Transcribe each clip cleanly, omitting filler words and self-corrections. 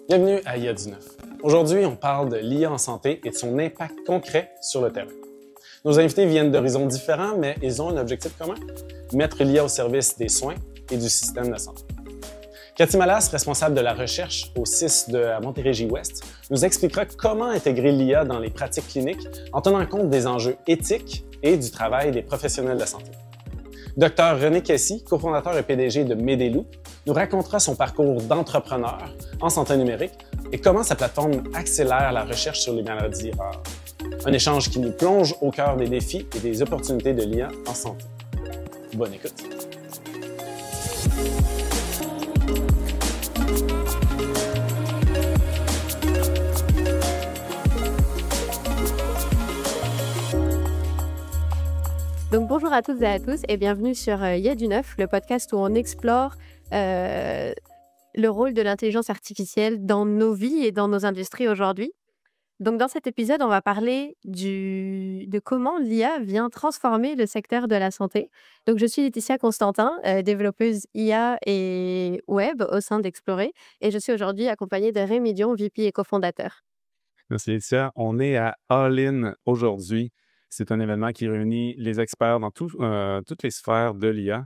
Bienvenue à IA du Neuf. Aujourd'hui, on parle de l'IA en santé et de son impact concret sur le terrain. Nos invités viennent d'horizons différents, mais ils ont un objectif commun, mettre l'IA au service des soins et du système de santé. Cathy Malas, responsable de la recherche au CIS de Montérégie-Ouest, nous expliquera comment intégrer l'IA dans les pratiques cliniques en tenant compte des enjeux éthiques et du travail des professionnels de la santé. Dr René Casey, cofondateur et PDG de Medelo, nous racontera son parcours d'entrepreneur en santé numérique et comment sa plateforme accélère la recherche sur les maladies rares. Un échange qui nous plonge au cœur des défis et des opportunités de l'IA en santé. Bonne écoute. Donc bonjour à toutes et à tous et bienvenue sur Il y a du neuf, le podcast où on explore le rôle de l'intelligence artificielle dans nos vies et dans nos industries aujourd'hui. Donc dans cet épisode, on va parler de comment l'IA vient transformer le secteur de la santé. Donc je suis Laetitia Constantin, développeuse IA et web au sein d'Explorer et je suis aujourd'hui accompagnée de Rémi Dion, VP et cofondateur. Merci Laetitia. On est à All In aujourd'hui. C'est un événement qui réunit les experts dans toutes les sphères de l'IA.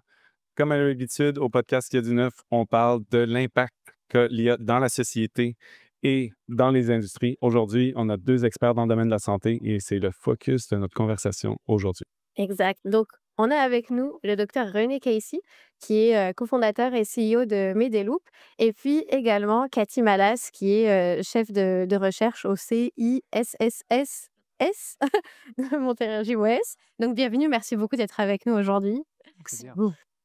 Comme à l'habitude, au podcast Il y a du neuf, on parle de l'impact que l'IA dans la société et dans les industries. Aujourd'hui, on a deux experts dans le domaine de la santé et c'est le focus de notre conversation aujourd'hui. Exact. Donc, on a avec nous le docteur René Casey, qui est cofondateur et CEO de Medelo, et puis également Cathy Malas, qui est chef de recherche au CISSS de Montérégie-Ouest. Donc, bienvenue, merci beaucoup d'être avec nous aujourd'hui. Merci.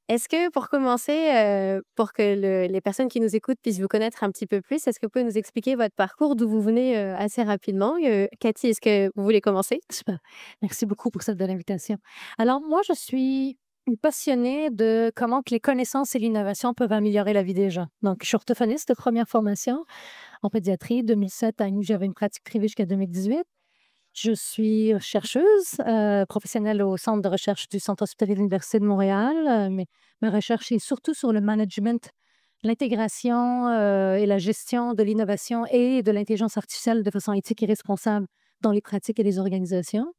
Est-ce que pour commencer, pour que les personnes qui nous écoutent puissent vous connaître un petit peu plus, est-ce que vous pouvez nous expliquer votre parcours, d'où vous venez assez rapidement? Cathy, est-ce que vous voulez commencer? Super. Merci beaucoup pour cette belle invitation. Alors, moi, je suis une passionnée de comment que les connaissances et l'innovation peuvent améliorer la vie des gens. Donc, je suis orthophoniste de première formation en pédiatrie. 2007, j'avais une pratique privée jusqu'à 2018. Je suis chercheuse professionnelle au centre de recherche du Centre hospitalier de l'Université de Montréal. Mais ma recherche est surtout sur le management, l'intégration et la gestion de l'innovation et de l'intelligence artificielle de façon éthique et responsable dans les pratiques et les organisations.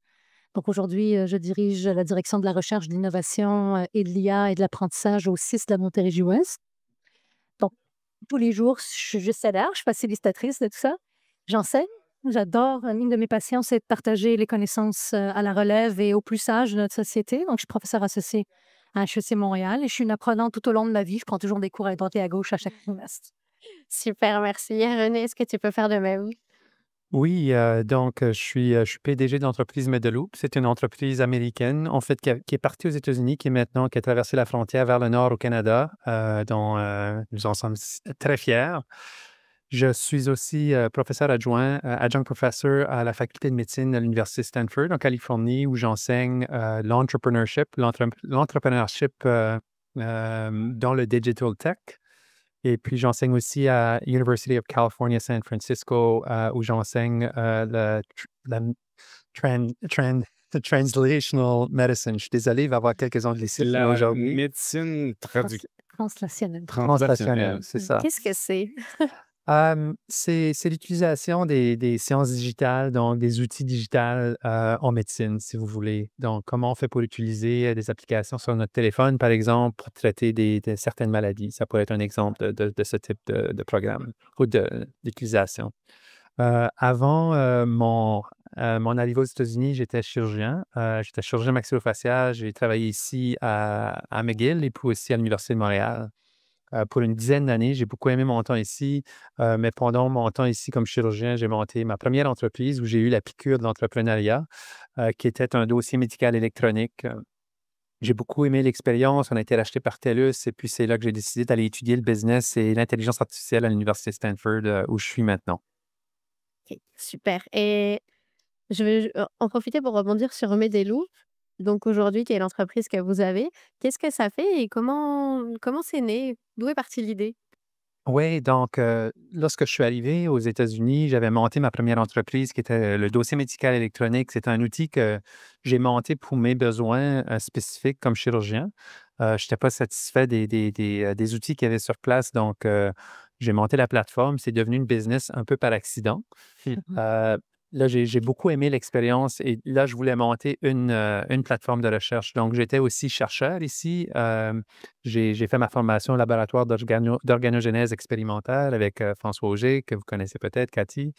Donc aujourd'hui, je dirige la direction de la recherche, de l'innovation et de l'IA et de l'apprentissage au CIS de la Montérégie-Ouest. Donc, tous les jours, je suis gestionnaire, je suis facilitatrice de tout ça. J'enseigne. J'adore. Une de mes passions, c'est de partager les connaissances à la relève et aux plus sages de notre société. Donc, je suis professeure associée à HEC Montréal et je suis une apprenante tout au long de ma vie. Je prends toujours des cours à droite et à gauche à chaque trimestre. Super, merci. René, est-ce que tu peux faire de même? Oui, donc je suis PDG de l'entreprise Medelo. C'est une entreprise américaine, en fait, qui est partie aux États-Unis, qui a traversé la frontière vers le nord au Canada, dont nous en sommes très fiers. Je suis aussi professeur adjunct professeur à la faculté de médecine à l'Université Stanford, en Californie, où j'enseigne l'entrepreneurship dans le digital tech. Et puis, j'enseigne aussi à University of California, San Francisco, où j'enseigne translational medicine. Je suis désolé, il va y avoir quelques anglicismes aujourd'hui. Médecine Translationnelle. Translationnelle, c'est ça. Qu'est-ce que c'est? C'est l'utilisation des sciences digitales, donc des outils digitales en médecine, si vous voulez. Donc, comment on fait pour utiliser des applications sur notre téléphone, par exemple, pour traiter de certaines maladies. Ça pourrait être un exemple de ce type de programme ou d'utilisation. Avant mon arrivée aux États-Unis, j'étais chirurgien. J'étais chirurgien maxillofacial. J'ai travaillé ici à McGill et puis aussi à l'Université de Montréal. Pour une dizaine d'années. J'ai beaucoup aimé mon temps ici, mais pendant mon temps ici comme chirurgien, j'ai monté ma première entreprise où j'ai eu la piqûre de l'entrepreneuriat, qui était un dossier médical électronique. J'ai beaucoup aimé l'expérience. On a été racheté par TELUS et puis c'est là que j'ai décidé d'aller étudier le business et l'intelligence artificielle à l'Université Stanford, où je suis maintenant. OK, super. Et je vais en profiter pour rebondir sur Medelo. Donc aujourd'hui, qui est l'entreprise que vous avez, qu'est-ce que ça fait et comment c'est né? D'où est partie l'idée? Oui, donc lorsque je suis arrivé aux États-Unis, j'avais monté ma première entreprise qui était le dossier médical électronique. C'est un outil que j'ai monté pour mes besoins spécifiques comme chirurgien. Je n'étais pas satisfait des outils qu'il y avait sur place, donc j'ai monté la plateforme. C'est devenu une business un peu par accident. Là, j'ai beaucoup aimé l'expérience et là, je voulais monter une plateforme de recherche. Donc, j'étais aussi chercheur ici. J'ai fait ma formation au laboratoire d'organogénèse expérimentale avec François Auger, que vous connaissez peut-être, Cathy.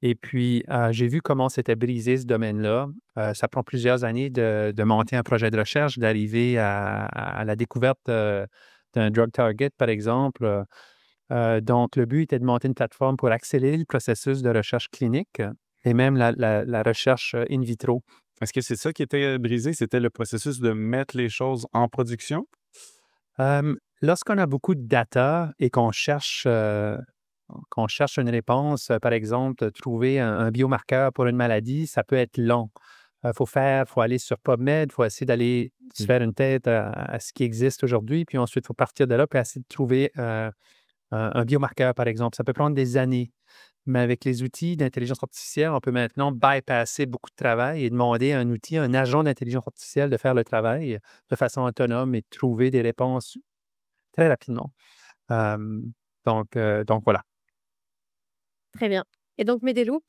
Et puis, j'ai vu comment c'était brisé ce domaine-là. Ça prend plusieurs années de monter un projet de recherche, d'arriver à la découverte d'un drug target, par exemple. Donc, le but était de monter une plateforme pour accélérer le processus de recherche clinique et même la recherche in vitro. Est-ce que c'est ça qui était brisé? C'était le processus de mettre les choses en production? Lorsqu'on a beaucoup de data et qu'on cherche une réponse, par exemple, trouver un biomarqueur pour une maladie, ça peut être long. Il faut aller sur PubMed, il faut essayer d'aller se faire une tête à ce qui existe aujourd'hui, puis ensuite, il faut partir de là et essayer de trouver un biomarqueur, par exemple. Ça peut prendre des années. Mais avec les outils d'intelligence artificielle, on peut maintenant bypasser beaucoup de travail et demander à un outil, un agent d'intelligence artificielle de faire le travail de façon autonome et de trouver des réponses très rapidement. Donc voilà. Très bien. Et donc, Medeloop,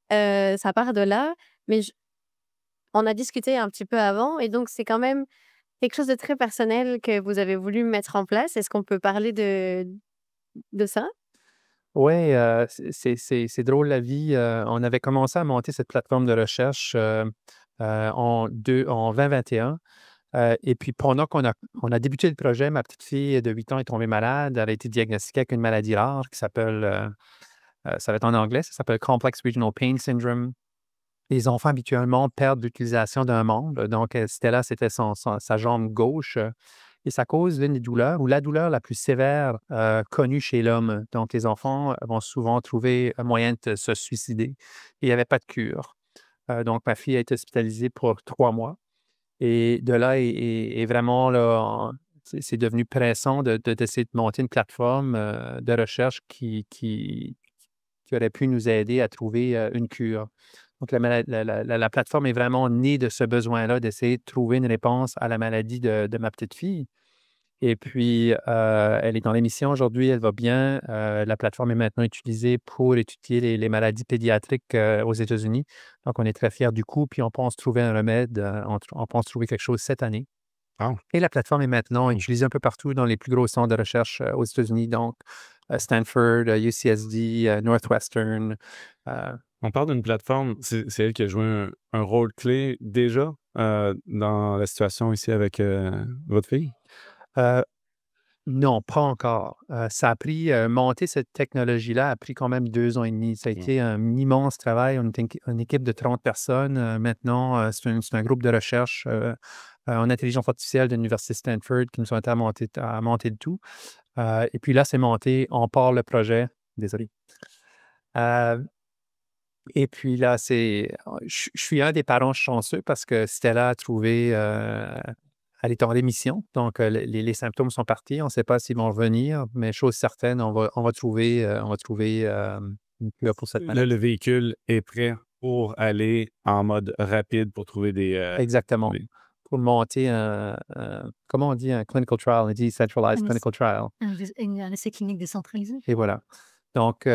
ça part de là, mais on a discuté un petit peu avant, et donc c'est quand même quelque chose de très personnel que vous avez voulu mettre en place. Est-ce qu'on peut parler de ça? Oui, c'est drôle la vie. On avait commencé à monter cette plateforme de recherche en 2021. Et puis pendant qu'on a débuté le projet, ma petite fille de 8 ans est tombée malade. Elle a été diagnostiquée avec une maladie rare qui s'appelle, ça va être en anglais, ça s'appelle Complex Regional Pain Syndrome. Les enfants habituellement perdent l'utilisation d'un membre. Donc, Stella, c'était sa jambe gauche. Et ça cause l'une des douleurs ou la douleur la plus sévère connue chez l'homme. Donc, les enfants vont souvent trouver un moyen de se suicider. Et il n'y avait pas de cure. Donc, ma fille a été hospitalisée pour 3 mois. Et de là est vraiment, là, c'est devenu pressant d'essayer de monter une plateforme de recherche qui aurait pu nous aider à trouver une cure. Donc, la plateforme est vraiment née de ce besoin-là d'essayer de trouver une réponse à la maladie de ma petite fille. Et puis, elle est en rémission aujourd'hui, elle va bien. La plateforme est maintenant utilisée pour étudier les maladies pédiatriques aux États-Unis. Donc, on est très fiers du coup, puis on pense trouver un remède, on pense trouver quelque chose cette année. Ah. Et la plateforme est maintenant utilisée un peu partout dans les plus gros centres de recherche aux États-Unis, donc Stanford, UCSD, Northwestern. On parle d'une plateforme, c'est elle qui a joué un rôle clé déjà dans la situation ici avec votre fille? Non, pas encore. Ça a pris, monter cette technologie-là a pris quand même 2 ans et demi. Ça a été un immense travail. On était une équipe de 30 personnes. Maintenant, c'est un groupe de recherche en intelligence artificielle de l'Université Stanford qui nous ont aidés à monter le tout. Et puis là, c'est monté, on part le projet. Désolé. Et puis là, je suis un des parents chanceux parce que Stella a trouvé, elle est en rémission, donc les symptômes sont partis. On ne sait pas s'ils vont revenir, mais chose certaine, on va trouver une cure pour cette Là, maladie. le véhicule est prêt pour aller en mode rapide pour trouver des... Exactement. Pour monter comment on dit un clinical trial? On dit centralized clinical trial. Un essai clinique décentralisé. Et voilà. Donc,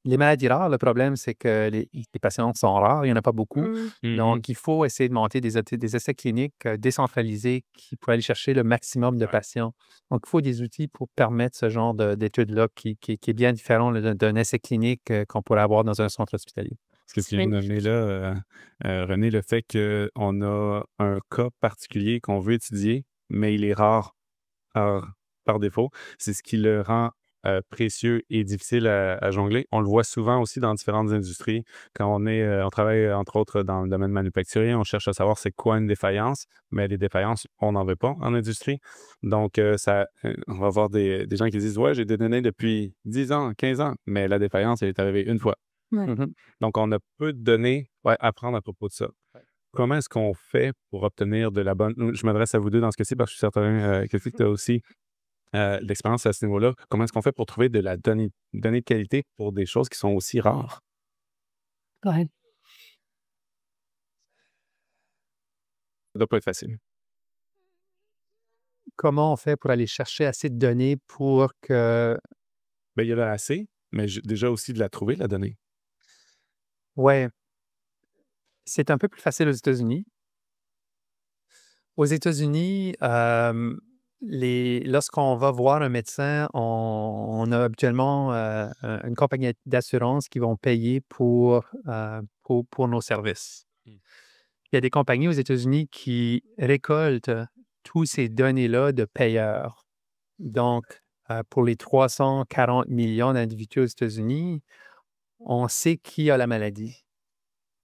les maladies rares, le problème, c'est que les patients sont rares, il n'y en a pas beaucoup. Donc, il faut essayer de monter des essais cliniques décentralisés pour aller chercher le maximum de patients. Donc, il faut des outils pour permettre ce genre d'études-là qui est bien différent d'un essai clinique qu'on pourrait avoir dans un centre hospitalier. Ce que tu viens de nommer là, René, le fait qu'on a un cas particulier qu'on veut étudier, mais il est rare par défaut, c'est ce qui le rend précieux et difficile à jongler. On le voit souvent aussi dans différentes industries. Quand on travaille entre autres dans le domaine manufacturier, on cherche à savoir c'est quoi une défaillance, mais les défaillances, on n'en veut pas en industrie. Donc, on va voir des gens qui disent « Ouais, j'ai des données depuis 10 ans, 15 ans, mais la défaillance, elle est arrivée une fois. » Donc, on a peu de données à prendre à propos de ça. Comment est-ce qu'on fait pour obtenir de la bonne... Je m'adresse à vous deux dans ce cas-ci parce que je suis certain que tu as aussi l'expérience à ce niveau-là. Comment est-ce qu'on fait pour trouver de la donnée de qualité pour des choses qui sont aussi rares? Ouais. Ça doit pas être facile. Comment on fait pour aller chercher assez de données pour que Ben, il y en a assez, mais déjà aussi de la trouver, la donnée. Ouais, c'est un peu plus facile aux États-Unis. Aux États-Unis, lorsqu'on va voir un médecin, on a habituellement une compagnie d'assurance qui vont payer pour nos services. Il y a des compagnies aux États-Unis qui récoltent tous ces données-là de payeurs. Donc, pour les 340 millions d'individus aux États-Unis, on sait qui a la maladie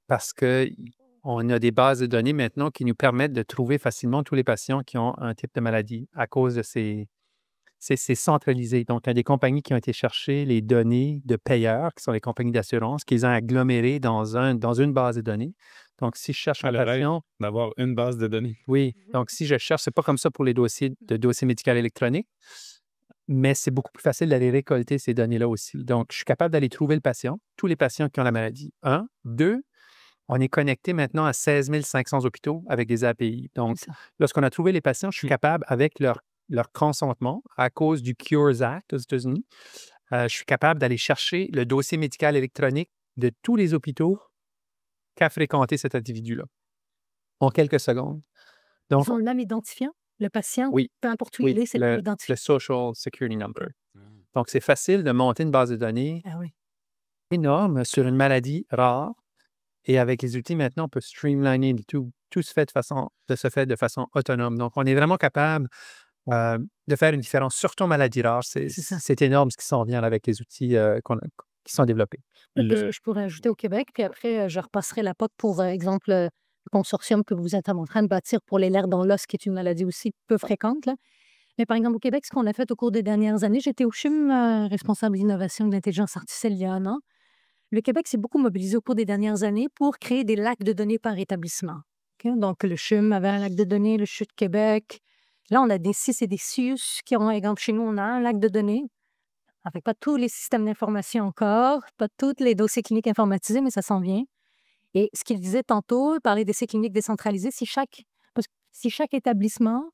parce qu'on a des bases de données maintenant qui nous permettent de trouver facilement tous les patients qui ont un type de maladie à cause de c'est centralisé. Donc, il y a des compagnies qui ont été chercher les données de payeurs, qui sont les compagnies d'assurance, qu'ils ont agglomérées dans une base de données. Donc, si je cherche un patient... D'avoir une base de données. Oui. Donc, si je cherche, c'est pas comme ça pour les dossiers médicaux électroniques, mais c'est beaucoup plus facile d'aller récolter ces données-là aussi. Donc, je suis capable d'aller trouver le patient, tous les patients qui ont la maladie. Un. Deux, on est connecté maintenant à 16 500 hôpitaux avec des API. Donc, lorsqu'on a trouvé les patients, je suis capable, avec leur consentement, à cause du Cures Act aux États-Unis, je suis capable d'aller chercher le dossier médical électronique de tous les hôpitaux qu'a fréquenté cet individu-là en quelques secondes. Donc, Ils ont le même identifiant, le patient, oui, peu importe où il est, c'est le l'identifiant. Social Security Number. Donc, c'est facile de monter une base de données énorme sur une maladie rare. Et avec les outils, maintenant, on peut streamliner le tout. Tout se fait de façon autonome. Donc, on est vraiment capable de faire une différence, surtout en maladie rare. C'est énorme ce qui s'en vient avec les outils qui sont développés. Je pourrais ajouter au Québec, puis après, je repasserai la POC pour, exemple, le consortium que vous êtes en train de bâtir pour les lers dans l'os, qui est une maladie aussi peu fréquente. Là. Mais par exemple, au Québec, ce qu'on a fait au cours des dernières années, j'étais au CHUM, responsable d'innovation de l'intelligence artificielle il y a un an. Le Québec s'est beaucoup mobilisé au cours des dernières années pour créer des lacs de données par établissement. OK? Donc, le CHUM avait un lac de données, le CHU de Québec. Là, on a des CIS et des CIUS qui ont, exemple, chez nous, on a un lac de données. Avec pas tous les systèmes d'information encore, pas tous les dossiers cliniques informatisés, mais ça s'en vient. Et ce qu'il disait tantôt, parler d'essais cliniques décentralisés, si chaque établissement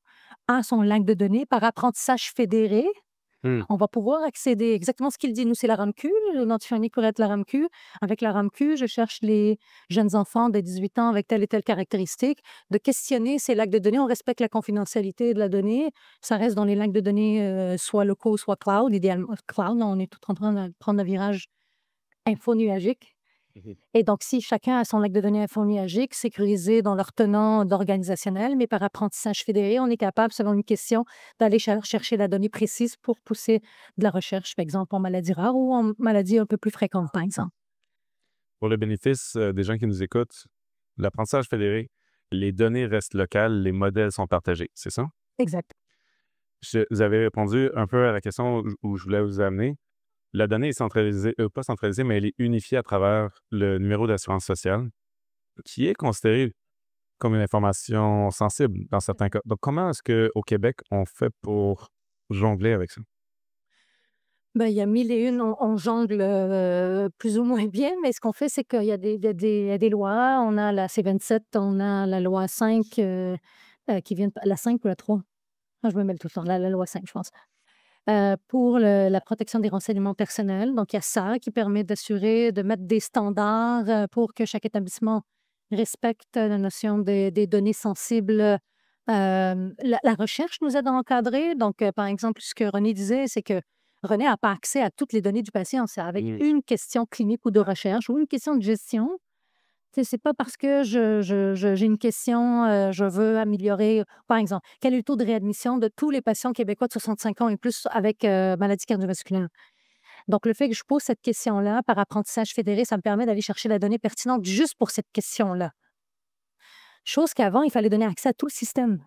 a son lac de données par apprentissage fédéré, on va pouvoir accéder exactement ce qu'il dit. Nous, c'est la RAMQ, l'identifiant unique pour être la RAMQ. Avec la RAMQ, je cherche les jeunes enfants de 18 ans avec telle et telle caractéristique, de questionner ces lacs de données. On respecte la confidentialité de la donnée. Ça reste dans les lacs de données, soit locaux, soit cloud. Idéalement, cloud, on est tout en train de prendre un virage infonuagique. Et donc, si chacun a son lac de données infonuagique sécurisé dans leur tenant organisationnel, mais par apprentissage fédéré, on est capable, selon une question, d'aller chercher la donnée précise pour pousser de la recherche, par exemple, en maladies rares ou en maladies un peu plus fréquentes, par exemple. Pour le bénéfice des gens qui nous écoutent, l'apprentissage fédéré, les données restent locales, les modèles sont partagés, c'est ça? Exact. Vous avez répondu un peu à la question où je voulais vous amener. La donnée est centralisée, pas centralisée, mais elle est unifiée à travers le numéro d'assurance sociale, qui est considéré comme une information sensible dans certains cas. Donc, comment est-ce qu'au Québec, on fait pour jongler avec ça? Ben, il y a mille et une, on jongle plus ou moins bien, mais ce qu'on fait, c'est qu'il y a des lois. On a la C27, on a la loi 5 qui vient la 5 ou la 3. Ah, je me mêle tout le temps, la loi 5, je pense. Pour la protection des renseignements personnels. Donc, il y a ça qui permet de mettre des standards pour que chaque établissement respecte la notion des données sensibles. La recherche nous aide à encadrer. Donc, par exemple, ce que René disait, c'est que René n'a pas accès à toutes les données du patient. C'est avec une question clinique ou de recherche ou une question de gestion. C'est pas parce que j'ai une question, je veux améliorer, par exemple, quel est le taux de réadmission de tous les patients québécois de 65 ans et plus avec maladie cardiovasculaire? Donc, le fait que je pose cette question-là par apprentissage fédéré, ça me permet d'aller chercher la donnée pertinente juste pour cette question-là. Chose qu'avant, il fallait donner accès à tout le système.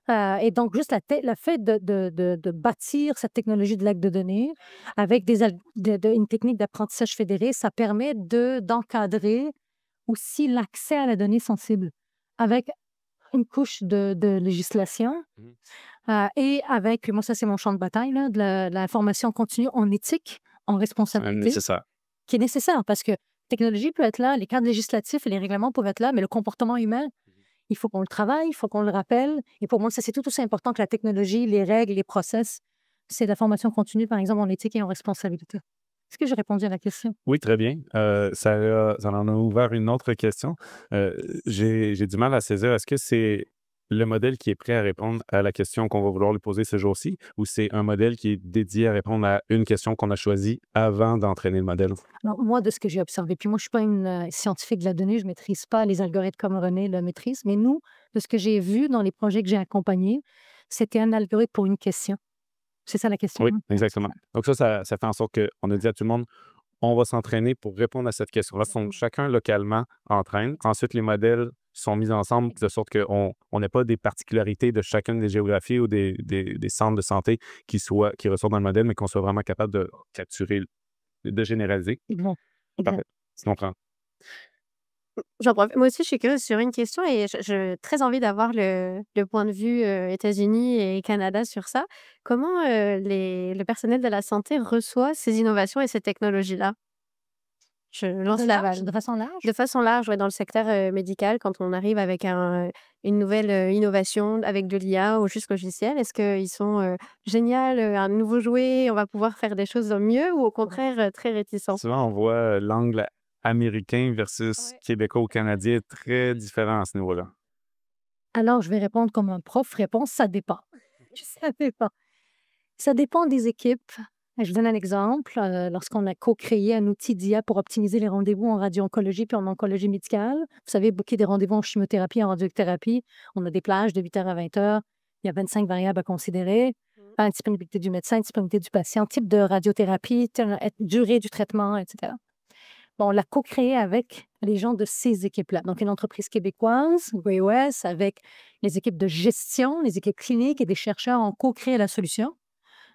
Et donc, juste le fait de bâtir cette technologie de lac de données avec une technique d'apprentissage fédéré, ça permet d'encadrer aussi l'accès à la donnée sensible avec une couche de législation et avec, moi ça c'est mon champ de bataille, là, de l'information continue en éthique, en responsabilité, qui est nécessaire parce que la technologie peut être là, les cadres législatifs et les règlements peuvent être là, mais le comportement humain, il faut qu'on le travaille, il faut qu'on le rappelle. Et pour moi, ça c'est tout aussi important que la technologie, les règles, les process. c'est de la formation continue, par exemple, en éthique et en responsabilité. Est-ce que j'ai répondu à la question? Oui, très bien. Ça en a ouvert une autre question. J'ai du mal à saisir. Est-ce que c'est le modèle qui est prêt à répondre à la question qu'on va vouloir lui poser ce jour-ci ou c'est un modèle qui est dédié à répondre à une question qu'on a choisie avant d'entraîner le modèle? Alors, moi, de ce que j'ai observé, puis moi, je ne suis pas une scientifique de la donnée, je ne maîtrise pas les algorithmes comme René le maîtrise, mais nous, de ce que j'ai vu dans les projets que j'ai accompagnés, c'était un algorithme pour une question. C'est ça la question, Oui, hein? exactement. Donc ça fait en sorte qu'on a dit à tout le monde, on va s'entraîner pour répondre à cette question-là. Chacun localement entraîne. Ensuite, les modèles sont mis ensemble de sorte qu'on n'ait pas des particularités de chacune des géographies ou des centres de santé qui ressortent dans le modèle, mais qu'on soit vraiment capable de capturer, de généraliser. Bon. Parfait. Je comprends. J'en profite. Moi aussi, je suis curieuse sur une question et j'ai très envie d'avoir le point de vue États-Unis et Canada sur ça. Comment le personnel de la santé reçoit ces innovations et ces technologies-là? Je lance la balle. De façon large? De façon large, ouais, dans le secteur médical, quand on arrive avec une nouvelle innovation avec de l'IA ou juste logiciel, est-ce qu'ils sont génial, un nouveau jouet, on va pouvoir faire des choses mieux ou au contraire très réticents? Souvent, on voit l'angle américain versus Ouais. québécois ou canadien très différent à ce niveau-là. Alors, je vais répondre comme un prof répond, ça dépend. Ça dépend. Ça dépend des équipes. Je vous donne un exemple. Lorsqu'on a co-créé un outil d'IA pour optimiser les rendez-vous en radio-oncologie puis en oncologie médicale, vous savez, booker des rendez-vous en chimiothérapie, en radiothérapie, on a des plages de 8 heures à 20 heures. Il y a 25 variables à considérer. Disponibilité du médecin, disponibilité du patient, type de radiothérapie, durée du traitement, etc. Bon, on l'a co-créé avec les gens de ces équipes-là. Donc, une entreprise québécoise, GreyOS, avec les équipes de gestion, les équipes cliniques et des chercheurs ont co-créé la solution.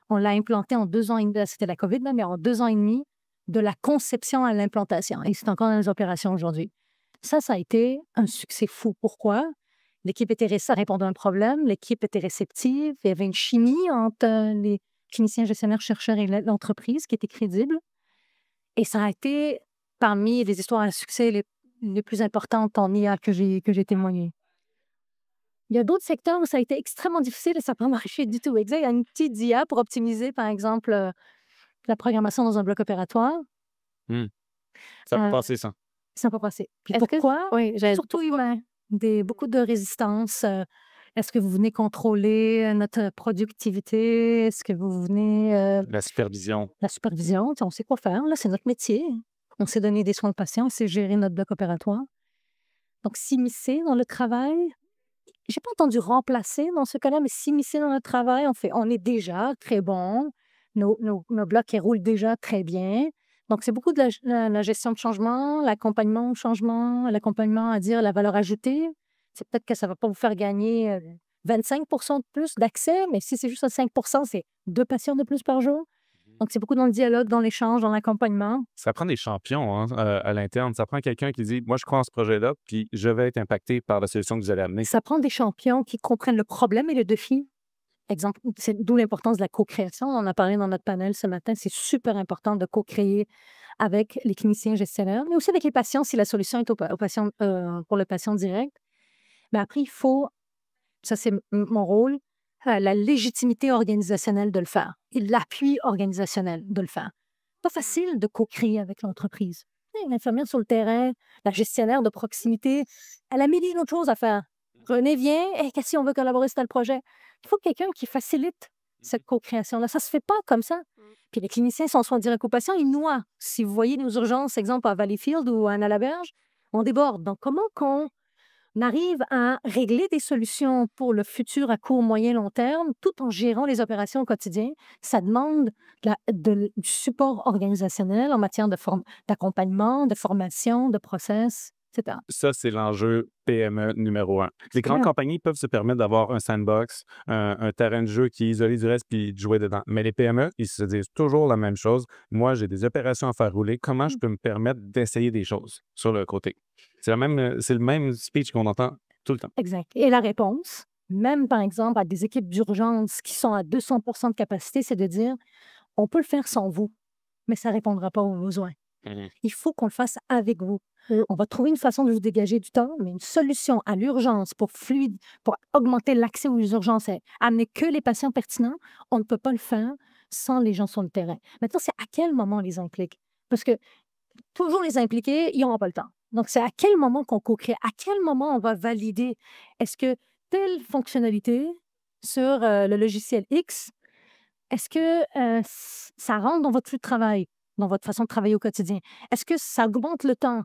On l'a implanté en 2 ans et demi, c'était la COVID, là, mais en 2 ans et demi, de la conception à l'implantation. Et c'est encore dans les opérations aujourd'hui. Ça a été un succès fou. Pourquoi? L'équipe ça répondait à un problème, l'équipe était réceptive, il y avait une chimie entre les cliniciens, gestionnaires, chercheurs et l'entreprise qui était crédible. Et ça a été parmi les histoires à succès les plus importantes en IA que j'ai témoignées. Il y a d'autres secteurs où ça a été extrêmement difficile et ça n'a pas marché du tout. Exact. Il y a une petite IA pour optimiser, par exemple, la programmation dans un bloc opératoire. Ça peut Euh, passer, ça. Ça n'a pas passé. Puis Est-ce que- pourquoi? Oui, Surtout humain. Beaucoup de résistance. Est-ce que vous venez contrôler notre productivité? Est-ce que vous venez... La supervision. la supervision, on sait quoi faire. Là, c'est notre métier. On s'est donné des soins de patient, on sait gérer notre bloc opératoire. Donc, s'immiscer dans le travail, j'ai pas entendu remplacer dans ce cas-là, mais s'immiscer dans le travail, on est déjà très bon. Nos blocs, ils roulent déjà très bien. Donc, c'est beaucoup de la gestion de changement, l'accompagnement au changement, l'accompagnement à dire la valeur ajoutée. C'est peut-être que ça va pas vous faire gagner 25 de plus d'accès, mais si c'est juste à 5 c'est 2 patients de plus par jour. Donc, c'est beaucoup dans le dialogue, dans l'échange, dans l'accompagnement. Ça prend des champions hein, à l'interne. Ça prend quelqu'un qui dit, moi, je crois en ce projet-là, puis je vais être impacté par la solution que vous allez amener. Ça prend des champions qui comprennent le problème et le défi. Exemple, c'est d'où l'importance de la co-création. On en a parlé dans notre panel ce matin. C'est super important de co-créer avec les cliniciens gestionnaires, mais aussi avec les patients si la solution est pour le patient direct. Mais après, il faut, ça c'est mon rôle, la légitimité organisationnelle de le faire et l'appui organisationnel de le faire. Pas facile de co-créer avec l'entreprise. L'infirmière sur le terrain, la gestionnaire de proximité, elle a mille et une autres choses à faire. René vient, qu'est-ce si on veut collaborer sur tel projet? Il faut quelqu'un qui facilite cette co-création-là. Ça ne se fait pas comme ça. Puis les cliniciens sont en soins directs aux patients, ils noient. Si vous voyez nos urgences, exemple à Valleyfield ou à Anna-la-Berge, on déborde. Donc, comment qu'on arrive à régler des solutions pour le futur à court, moyen, long terme, tout en gérant les opérations au quotidien? Ça demande du support organisationnel en matière d'accompagnement, de formation, de process, etc. Ça, c'est l'enjeu PME numéro 1. Les grandes compagnies peuvent se permettre d'avoir un sandbox, un terrain de jeu qui est isolé du reste puis de jouer dedans. Mais les PME, ils se disent toujours la même chose. Moi, j'ai des opérations à faire rouler. Comment je peux me permettre d'essayer des choses sur le côté? C'est le même speech qu'on entend tout le temps. Exact. Et la réponse, même par exemple à des équipes d'urgence qui sont à 200 de capacité, c'est de dire on peut le faire sans vous, mais ça ne répondra pas aux besoins. Il faut qu'on le fasse avec vous. On va trouver une façon de vous dégager du temps, mais une solution à l'urgence pour augmenter l'accès aux urgences et amener que les patients pertinents, on ne peut pas le faire sans les gens sur le terrain. Maintenant, c'est à quel moment on les implique? Parce que toujours les impliquer, ils n'auront pas le temps. Donc, c'est à quel moment qu'on co-crée? À quel moment on va valider? Est-ce que telle fonctionnalité sur le logiciel X, est-ce que ça rentre dans votre flux de travail, dans votre façon de travailler au quotidien? Est-ce que ça augmente le temps?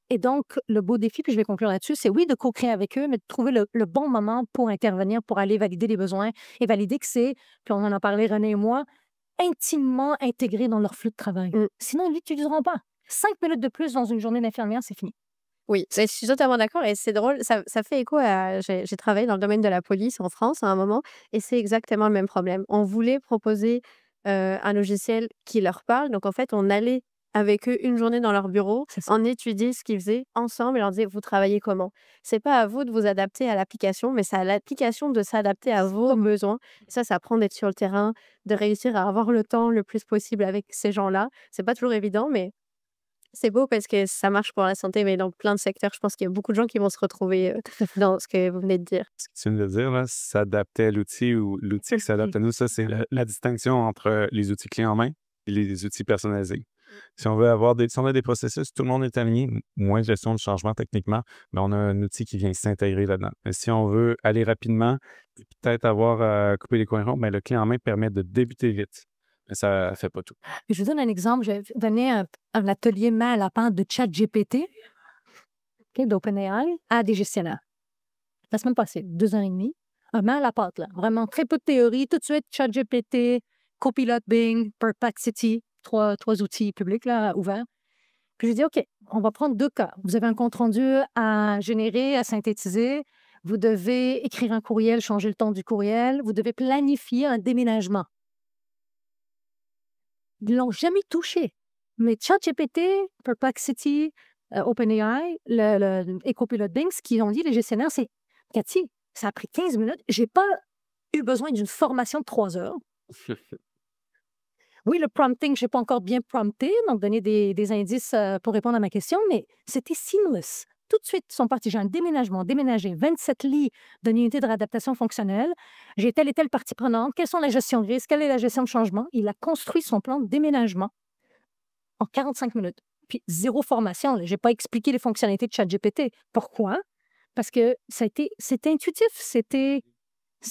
Et donc, le beau défi, puis je vais conclure là-dessus, c'est oui, de co-créer avec eux, mais de trouver le bon moment pour intervenir, pour aller valider les besoins et valider que c'est, puis on en a parlé, René et moi, intimement intégré dans leur flux de travail. Sinon, ils ne l'utiliseront pas. 5 minutes de plus dans une journée d'infirmière, c'est fini. Oui, je suis totalement d'accord et c'est drôle, ça fait écho à j'ai travaillé dans le domaine de la police en France à un moment et c'est exactement le même problème. On voulait proposer, un logiciel qui leur parle, donc en fait, on allait avec eux une journée dans leur bureau, C'est ça. on étudiait ce qu'ils faisaient ensemble et on leur disait: «Vous travaillez comment?» C'est pas à vous de vous adapter à l'application, mais c'est à l'application de s'adapter à vos besoins. Ça prend d'être sur le terrain, de réussir à avoir le temps le plus possible avec ces gens-là. C'est pas toujours évident, mais c'est beau parce que ça marche pour la santé, mais dans plein de secteurs, je pense qu'il y a beaucoup de gens qui vont se retrouver, dans ce que vous venez de dire. Ce que tu viens de dire, là, s'adapter à l'outil ou l'outil qui s'adapte à nous, ça, c'est la distinction entre les outils clés en main et les outils personnalisés. Si on a des processus, tout le monde est aligné, moins de gestion de changement techniquement, mais on a un outil qui vient s'intégrer là-dedans. Mais si on veut aller rapidement et peut-être avoir coupé les coins ronds, ben, le clé en main permet de débuter vite. Mais ça ne fait pas tout. Je vous donne un exemple. J'ai donné un atelier main à la pâte de ChatGPT, d'OpenAI, à des gestionnaires. La semaine passée, 2 heures et demie. Un main à la pâte, là. Vraiment très peu de théorie. Tout de suite, ChatGPT, Copilot Bing, Perplexity, trois outils publics là, ouverts. Puis je dis, OK, on va prendre 2 cas. Vous avez un compte-rendu à générer, à synthétiser. Vous devez écrire un courriel, changer le ton du courriel. Vous devez planifier un déménagement. Ils ne l'ont jamais touché. Mais ChatGPT, Perplexity, OpenAI, et Copilot Bing, ce qu'ils ont dit, les gestionnaires, c'est Cathy, ça a pris 15 minutes. Je n'ai pas eu besoin d'une formation de 3 heures. Oui, le prompting, je n'ai pas encore bien prompté, donc donner des indices pour répondre à ma question, mais c'était seamless. Tout de suite, ils sont partis. J'ai un déménagement, déménager 27 lits d'une unité de réadaptation fonctionnelle. J'ai telle et telle partie prenante. Quelles sont la gestion de risque? Quelle est la gestion de changement? Il a construit son plan de déménagement en 45 minutes. Puis 0 formation. Je n'ai pas expliqué les fonctionnalités de ChatGPT. Pourquoi? Parce que c'était intuitif.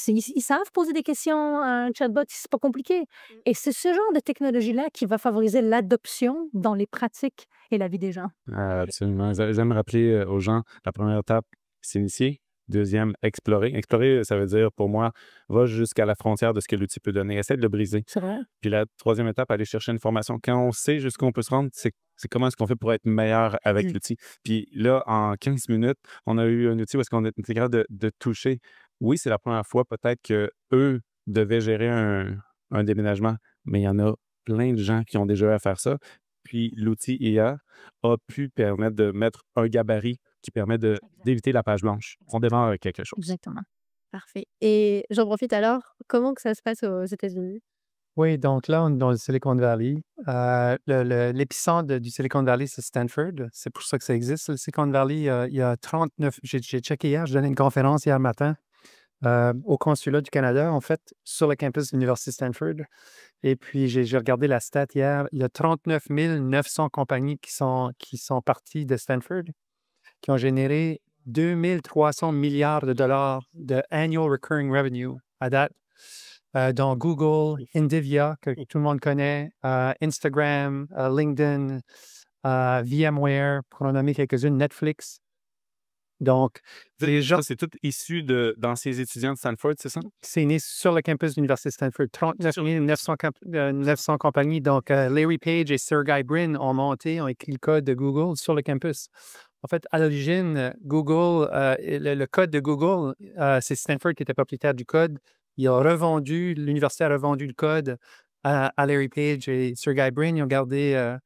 Ils savent poser des questions à un chatbot, c'est pas compliqué. Et c'est ce genre de technologie-là qui va favoriser l'adoption dans les pratiques et la vie des gens. Absolument. J'aime rappeler aux gens, la première étape, s'initier. Deuxième, explorer. Explorer, ça veut dire, pour moi, va jusqu'à la frontière de ce que l'outil peut donner. Essaie de le briser. C'est vrai. Puis la troisième étape, aller chercher une formation. Quand on sait jusqu'où on peut se rendre, c'est comment est-ce qu'on fait pour être meilleur avec l'outil. Puis là, en 15 minutes, on a eu un outil où est-ce qu'on était capable de toucher. Oui, c'est la première fois peut-être qu'eux devaient gérer un déménagement, mais il y en a plein de gens qui ont déjà eu à faire ça. Puis l'outil IA a pu permettre de mettre un gabarit qui permet d'éviter la page blanche. On démarre avec quelque chose. Exactement. Parfait et j'en profite alors, comment que ça se passe aux États-Unis? Oui, donc là, on est dans le Silicon Valley. L'épicentre du Silicon Valley, c'est Stanford. C'est pour ça que ça existe. Le Silicon Valley, il y a 39... J'ai checké hier, je donnais une conférence hier matin au consulat du Canada, en fait, sur le campus de l'Université Stanford. Et puis, j'ai regardé la stat hier. Il y a 39 900 compagnies qui sont parties de Stanford, qui ont généré 2300 milliards de dollars de annual recurring revenue à date. Dont Google, Nvidia, que tout le monde connaît, Instagram, LinkedIn, VMware, pour en nommer quelques-unes, Netflix. Donc, les gens... Ça, c'est tout issu d'anciens étudiants de Stanford, c'est ça? C'est né sur le campus de l'Université Stanford. 39 900 compagnies. Donc, Larry Page et Sergey Brin ont écrit le code de Google sur le campus. En fait, à l'origine, Google, le code de Google, c'est Stanford qui était propriétaire du code. L'université a revendu le code à Larry Page et Sergey Brin. Ils ont gardé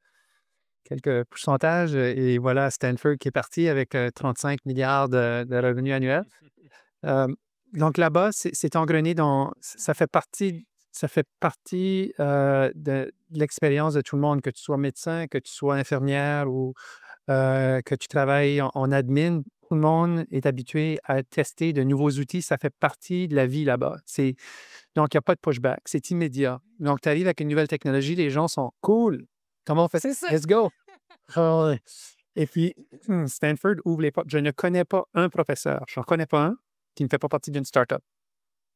quelques pourcentages et voilà Stanford qui est parti avec 35 milliards de revenus annuels. Donc là-bas, c'est engrené ça fait partie ça fait partie de l'expérience de tout le monde, que tu sois médecin, que tu sois infirmière ou que tu travailles en admin. Tout le monde est habitué à tester de nouveaux outils. Ça fait partie de la vie là-bas. Donc, il n'y a pas de pushback. C'est immédiat. Donc, tu arrives avec une nouvelle technologie, les gens sont cool. Comment on fait ça? Let's go. Ah ouais. Et puis, Stanford ouvre les portes. Je ne connais pas un professeur. Je n'en connais pas un qui ne fait pas partie d'une startup.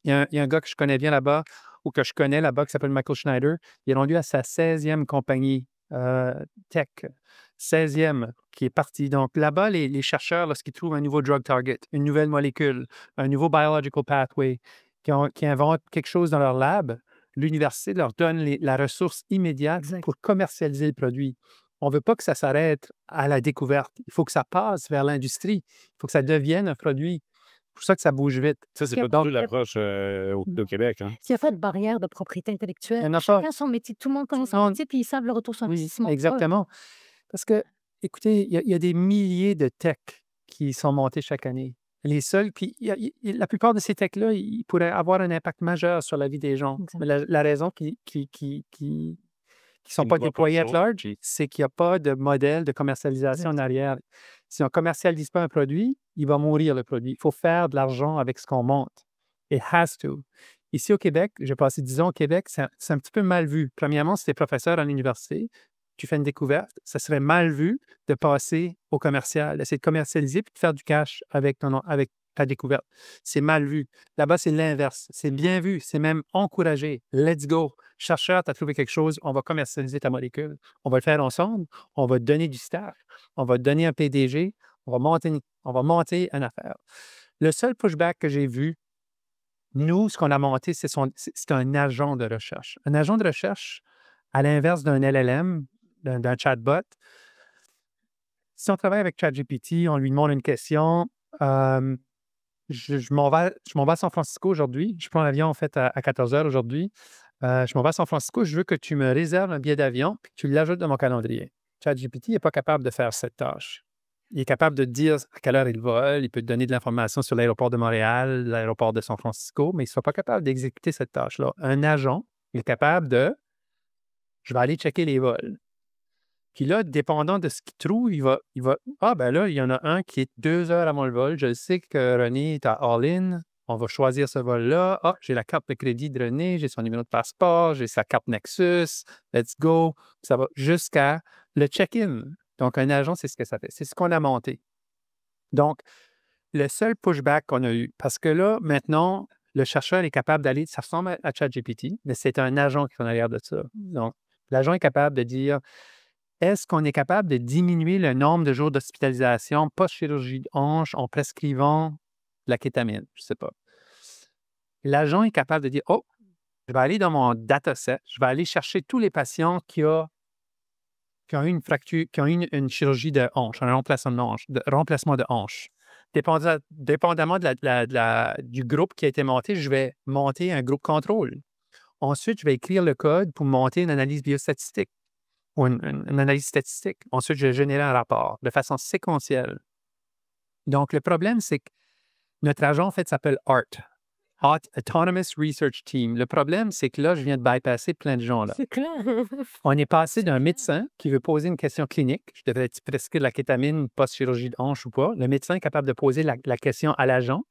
Il y a un gars que je connais bien là-bas ou que je connais là-bas qui s'appelle Michael Schneider. Il est rendu à sa 16e compagnie tech. 16e qui est parti. Donc là-bas, les chercheurs, lorsqu'ils trouvent un nouveau drug target, une nouvelle molécule, un nouveau biological pathway, qui inventent quelque chose dans leur lab, l'université leur donne la ressource immédiate pour commercialiser le produit. On ne veut pas que ça s'arrête à la découverte. Il faut que ça passe vers l'industrie. Il faut que ça devienne un produit. C'est pour ça que ça bouge vite. Ça, c'est pas du tout l'approche au Québec. Hein? S'il n'y a pas de barrière de propriété intellectuelle, Il y en a pas. chacun son métier, tout le monde connaît son métier, puis ils savent le retour sur Oui, investissement. exactement. Parce que, écoutez, il y a des milliers de techs qui sont montés chaque année. Les seuls, puis la plupart de ces techs-là, ils pourraient avoir un impact majeur sur la vie des gens. Exact. Mais la raison qui sont Ils pas ne voient pas déployés ça. at large, c'est qu'il n'y a pas de modèle de commercialisation en arrière. Si on ne commercialise pas un produit, il va mourir le produit. Il faut faire de l'argent avec ce qu'on monte. It has to. Ici au Québec, j'ai passé 10 ans au Québec, c'est un petit peu mal vu. Premièrement, si tu es professeur à l'université, tu fais une découverte, ça serait mal vu de passer au commercial, d'essayer de commercialiser puis de faire du cash avec ta découverte. C'est mal vu. Là-bas, c'est l'inverse. C'est bien vu. C'est même encouragé. Let's go. Chercheur, tu as trouvé quelque chose, on va commercialiser ta molécule. On va le faire ensemble. On va te donner du staff. On va te donner un PDG. On va monter une affaire. Le seul pushback que j'ai vu, nous, ce qu'on a monté, c'est un agent de recherche. Un agent de recherche, à l'inverse d'un LLM, d'un chatbot, si on travaille avec ChatGPT, on lui demande une question, je m'en vais à San Francisco aujourd'hui. Je prends l'avion, en fait, à 14 h aujourd'hui. Je m'en vais à San Francisco. Je veux que tu me réserves un billet d'avion et que tu l'ajoutes dans mon calendrier. ChatGPT n'est pas capable de faire cette tâche. Il est capable de te dire à quelle heure il vole. Il peut te donner de l'information sur l'aéroport de Montréal, l'aéroport de San Francisco, mais il ne sera pas capable d'exécuter cette tâche-là. Un agent est capable de « je vais aller checker les vols ». Puis là, dépendant de ce qu'il trouve, il va ah, ben là, il y en a un qui est 2 heures avant le vol. Je sais que René est à All-in. On va choisir ce vol-là. Ah, j'ai la carte de crédit de René, j'ai son numéro de passeport, j'ai sa carte Nexus. Let's go. Ça va jusqu'à le check-in. Donc, un agent, c'est ce que ça fait. C'est ce qu'on a monté. Donc, le seul pushback qu'on a eu, parce que là, maintenant, le chercheur est capable d'aller, ça ressemble à ChatGPT, mais c'est un agent qui est en arrière de ça. Donc, l'agent est capable de dire est-ce qu'on est capable de diminuer le nombre de jours d'hospitalisation post-chirurgie de hanche en prescrivant la kétamine? Je ne sais pas. L'agent est capable de dire oh, je vais aller dans mon dataset, je vais aller chercher tous les patients qui ont eu une fracture, qui ont eu une chirurgie de hanche, un remplacement de hanche. Dépendamment du groupe qui a été monté, je vais monter un groupe contrôle. Ensuite, je vais écrire le code pour monter une analyse biostatistique ou une analyse statistique. Ensuite, je vais générer un rapport de façon séquentielle. Donc, le problème, c'est que notre agent, en fait, s'appelle ART. Autonomous Research Team. Le problème, c'est que là, je viens de bypasser plein de gens. Là. C'est clair. On est passé d'un médecin qui veut poser une question clinique. Je devrais prescrire de la kétamine post-chirurgie de hanche ou pas. Le médecin est capable de poser la question à l'agent.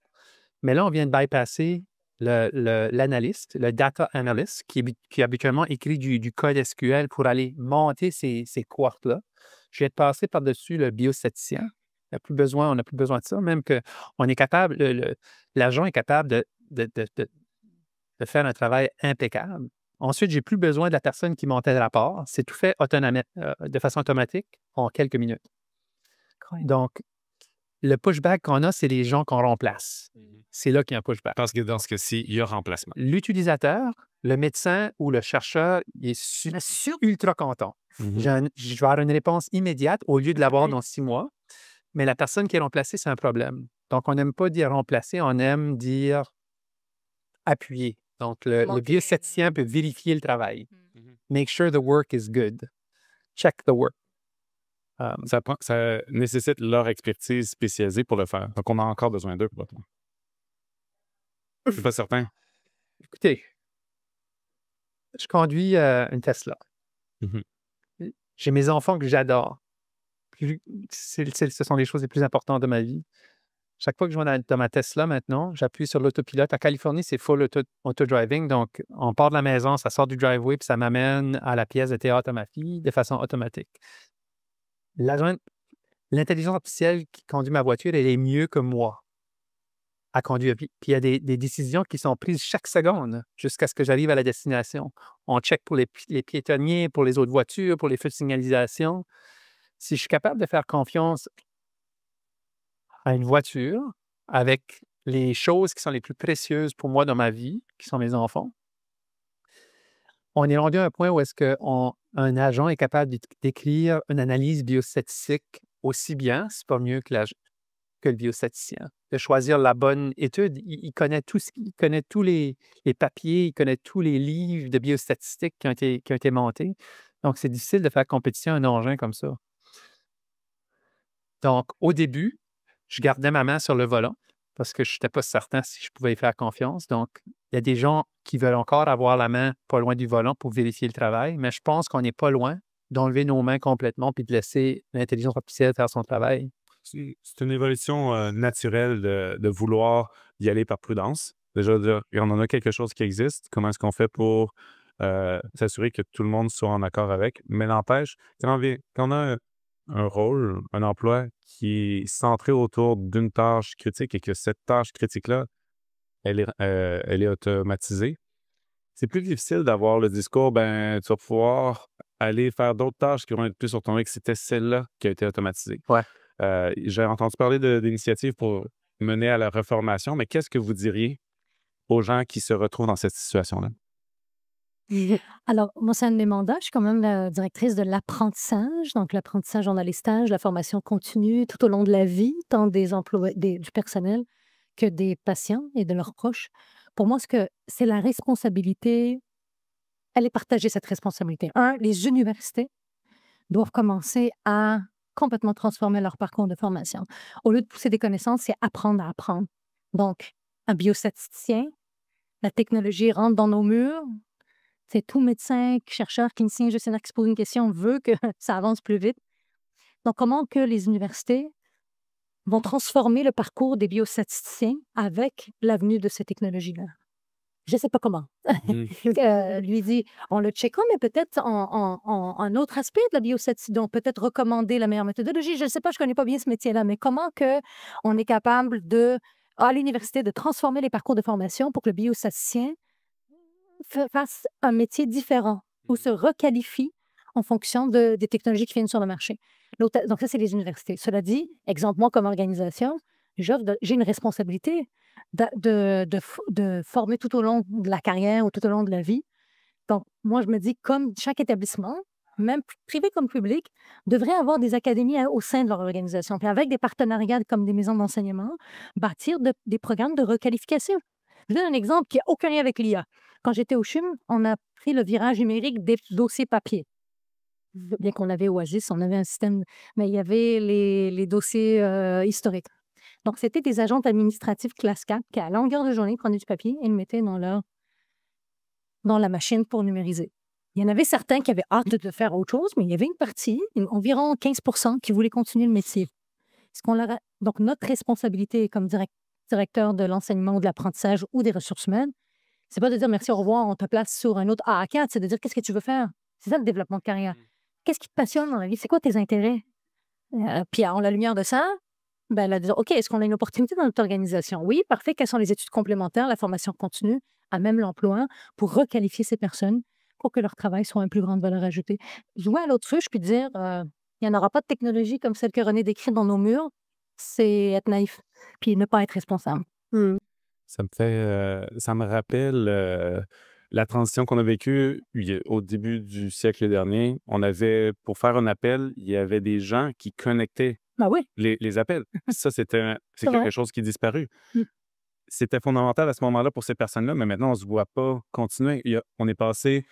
Mais là, on vient de bypasser l'analyste, le data analyst, qui habituellement écrit du code SQL pour aller monter ces quarks-là. Je viens de passer par-dessus le biostatisticien. On n'a plus besoin de ça, même qu'on est capable, l'agent est capable de faire un travail impeccable. Ensuite, je n'ai plus besoin de la personne qui montait le rapport. C'est tout fait de façon automatique en quelques minutes. Donc, le pushback qu'on a, c'est les gens qu'on remplace. C'est là qu'il y a un pushback. Parce que dans ce cas-ci, il y a remplacement. L'utilisateur, le médecin ou le chercheur, il est ultra content. Mm-hmm. Je vais avoir une réponse immédiate au lieu de l'avoir dans 6 mois. Mais la personne qui est remplacée, c'est un problème. Donc, on n'aime pas dire remplacer, on aime dire appuyer. Donc, le biostatisticien peut vérifier le travail. Make sure the work is good. Check the work. Ça nécessite leur expertise spécialisée pour le faire. Donc, on a encore besoin d'eux pour le faire. Je ne suis pas certain. Écoutez, je conduis une Tesla. Mhm. J'ai mes enfants que j'adore. Ce sont les choses les plus importantes de ma vie. Chaque fois que je vais dans ma Tesla maintenant, j'appuie sur l'autopilote. En Californie, c'est full auto-driving. Donc, on part de la maison, ça sort du driveway, puis ça m'amène à la pièce de théâtre à ma fille de façon automatique. L'intelligence artificielle qui conduit ma voiture, elle est mieux que moi à conduire. Puis il y a des décisions qui sont prises chaque seconde jusqu'à ce que j'arrive à la destination. On check pour les piétonniers, pour les autres voitures, pour les feux de signalisation. Si je suis capable de faire confiance à une voiture avec les choses qui sont les plus précieuses pour moi dans ma vie, qui sont mes enfants, on est rendu à un point où est-ce qu'un agent est capable d'écrire une analyse biostatistique aussi bien, c'est pas mieux que le biostatisticien, de choisir la bonne étude. Il connaît il connaît tous les papiers, il connaît tous les livres de biostatistiques qui ont été montés. Donc, c'est difficile de faire compétition à un engin comme ça. Donc, au début, je gardais ma main sur le volant parce que je n'étais pas certain si je pouvais y faire confiance. Donc, il y a des gens qui veulent encore avoir la main pas loin du volant pour vérifier le travail, mais je pense qu'on n'est pas loin d'enlever nos mains complètement puis de laisser l'intelligence artificielle faire son travail. C'est une évolution naturelle de vouloir y aller par prudence. Déjà, on en a quelque chose qui existe. Comment est-ce qu'on fait pour s'assurer que tout le monde soit en accord avec? Mais n'empêche, quand on a un rôle, un emploi qui est centré autour d'une tâche critique et que cette tâche critique-là, elle est automatisée, c'est plus difficile d'avoir le discours, ben, tu vas pouvoir aller faire d'autres tâches qui vont être plus sur ton que c'était celle-là qui a été automatisée. Ouais. J'ai entendu parler d'initiatives pour mener à la reformation, mais qu'est-ce que vous diriez aux gens qui se retrouvent dans cette situation-là? Alors, moi, c'est un de mes mandats. Je suis quand même la directrice de l'apprentissage. Donc, l'apprentissage, on a les stages, la formation continue tout au long de la vie, tant des employés, du personnel que des patients et de leurs proches. Pour moi, c'est la responsabilité, elle est partagée, cette responsabilité. Les universités doivent commencer à complètement transformer leur parcours de formation. Au lieu de pousser des connaissances, c'est apprendre à apprendre. Donc, un biostatisticien, la technologie rentre dans nos murs. C'est tout médecin, chercheur, clinicien, gestionnaire qui se pose une question veut que ça avance plus vite. Donc, comment que les universités vont transformer le parcours des biostatisticiens avec l'avenue de ces technologies-là? Je ne sais pas comment. Lui dit, on le checkera, mais peut-être un autre aspect de la biostatistique, donc peut-être recommander la meilleure méthodologie. Je ne sais pas, je ne connais pas bien ce métier-là, mais comment que on est capable à l'université de transformer les parcours de formation pour que le biostatisticien fasse un métier différent ou se requalifie en fonction des technologies qui viennent sur le marché. Donc ça, c'est les universités. Cela dit, exemple, moi, comme organisation, j'ai une responsabilité de former tout au long de la carrière ou tout au long de la vie. Donc, moi, je me dis, comme chaque établissement, même privé comme public, devrait avoir des académies au sein de leur organisation. Puis avec des partenariats comme des maisons d'enseignement, bâtir des programmes de requalification. Je donne un exemple qui n'a aucun lien avec l'IA. Quand j'étais au CHUM, on a pris le virage numérique des dossiers papier. Bien qu'on avait Oasis, on avait un système, mais il y avait les dossiers historiques. Donc, c'était des agents administratifs classe 4 qui, à longueur de journée, prenaient du papier et le mettaient dans la machine pour numériser. Il y en avait certains qui avaient hâte de faire autre chose, mais il y avait une partie, environ 15%, qui voulaient continuer le métier. Donc, notre responsabilité comme directeur de l'enseignement ou de l'apprentissage ou des ressources humaines, c'est pas de dire merci, au revoir, on te place sur un autre A4, c'est de dire qu'est-ce que tu veux faire. C'est ça le développement de carrière. Qu'est-ce qui te passionne dans la vie? C'est quoi tes intérêts? Puis, en la lumière de ça, elle a dit OK, est-ce qu'on a une opportunité dans notre organisation? Oui, parfait. Quelles sont les études complémentaires, la formation continue, à même l'emploi, pour requalifier ces personnes pour que leur travail soit une plus grande valeur ajoutée? Jouer à l'autruche puis dire il n'y en aura pas de technologie comme celle que René décrit dans nos murs, c'est être naïf puis ne pas être responsable. Ça me rappelle la transition qu'on a vécue au début du siècle dernier. On avait, pour faire un appel, il y avait des gens qui connectaient Oui. les appels. Ça, c'est vrai. quelque chose qui est disparu. C'était fondamental à ce moment-là pour ces personnes-là, mais maintenant, on ne se voit pas continuer. On est passé